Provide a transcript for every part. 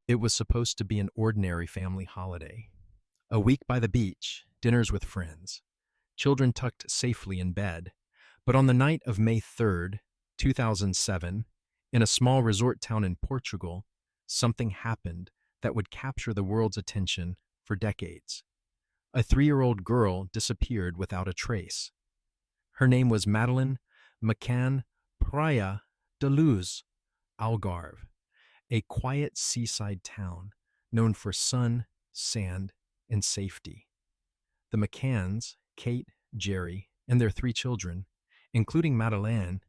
It was supposed to be an ordinary family holiday. A week by the beach, dinners with friends, children tucked safely in bed. But on the night of May 3rd, 2007, in a small resort town in Portugal, something happened that would capture the world's attention for decades. A 3-year-old girl disappeared without a trace. Her name was Madeleine McCann, Praia da Luz, Algarve, a quiet seaside town known for sun, sand, and safety. The McCanns, Kate, Jerry, and their 3 children, including Madeleine,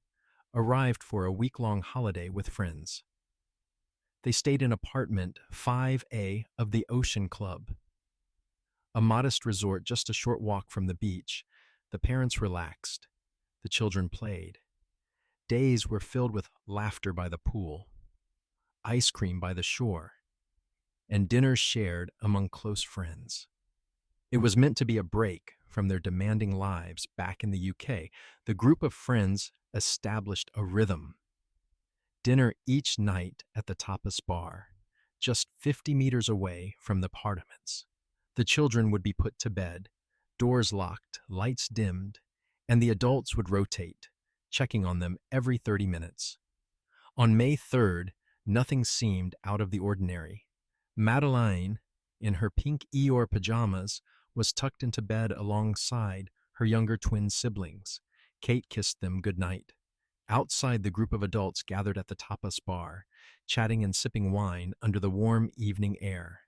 arrived for a week-long holiday with friends. They stayed in apartment 5A of the Ocean Club, a modest resort just a short walk from the beach. The parents relaxed. The children played. Days were filled with laughter by the pool, ice cream by the shore, and dinners shared among close friends. It was meant to be a break from their demanding lives back in the UK. The group of friends established a rhythm. Dinner each night at the tapas bar, just 50 meters away from the apartments. The children would be put to bed, doors locked, lights dimmed, and the adults would rotate, checking on them every 30 minutes. On May 3rd, nothing seemed out of the ordinary. Madeleine, in her pink Eeyore pajamas, was tucked into bed alongside her younger twin siblings. Kate kissed them goodnight. Outside, the group of adults gathered at the tapas bar, chatting and sipping wine under the warm evening air.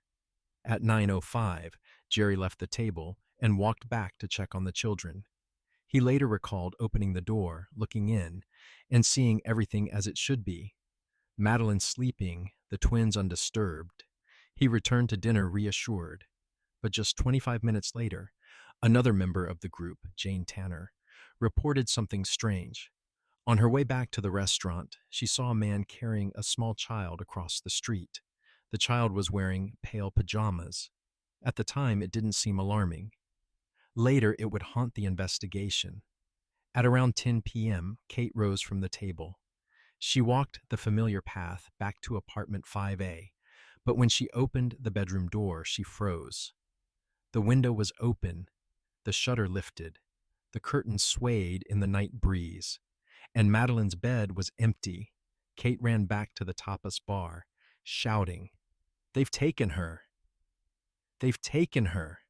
At 9:05, Jerry left the table and walked back to check on the children. He later recalled opening the door, looking in, and seeing everything as it should be. Madeleine sleeping, the twins undisturbed. He returned to dinner reassured. But just 25 minutes later, another member of the group, Jane Tanner, reported something strange. On her way back to the restaurant, she saw a man carrying a small child across the street. The child was wearing pale pajamas. At the time, it didn't seem alarming. Later, it would haunt the investigation. At around 10 p.m., Kate rose from the table. She walked the familiar path back to apartment 5A, but when she opened the bedroom door, she froze. The window was open, the shutter lifted, the curtains swayed in the night breeze, and Madeleine's bed was empty. Kate ran back to the tapas bar, shouting, "They've taken her! They've taken her!"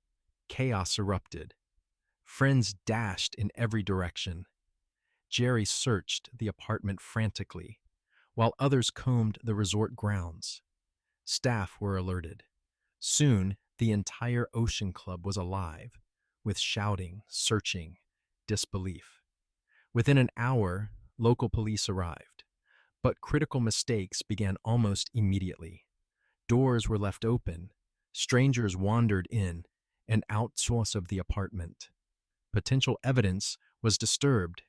Chaos erupted. Friends dashed in every direction. Jerry searched the apartment frantically, while others combed the resort grounds. Staff were alerted. Soon, the entire Ocean Club was alive, with shouting, searching, disbelief. Within an hour, local police arrived, but critical mistakes began almost immediately. Doors were left open, strangers wandered in and out of the apartment. Potential evidence was disturbed.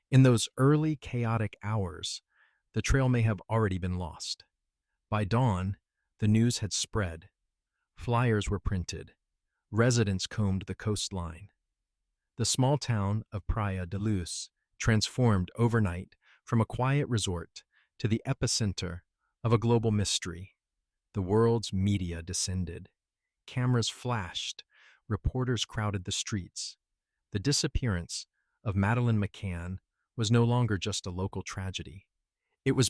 In those early chaotic hours, the trail may have already been lost. By dawn, the news had spread. Flyers were printed. Residents combed the coastline. The small town of Praia da Luz transformed overnight from a quiet resort to the epicenter of a global mystery. The world's media descended. Cameras flashed. Reporters crowded the streets. The disappearance of Madeleine McCann was no longer just a local tragedy. It was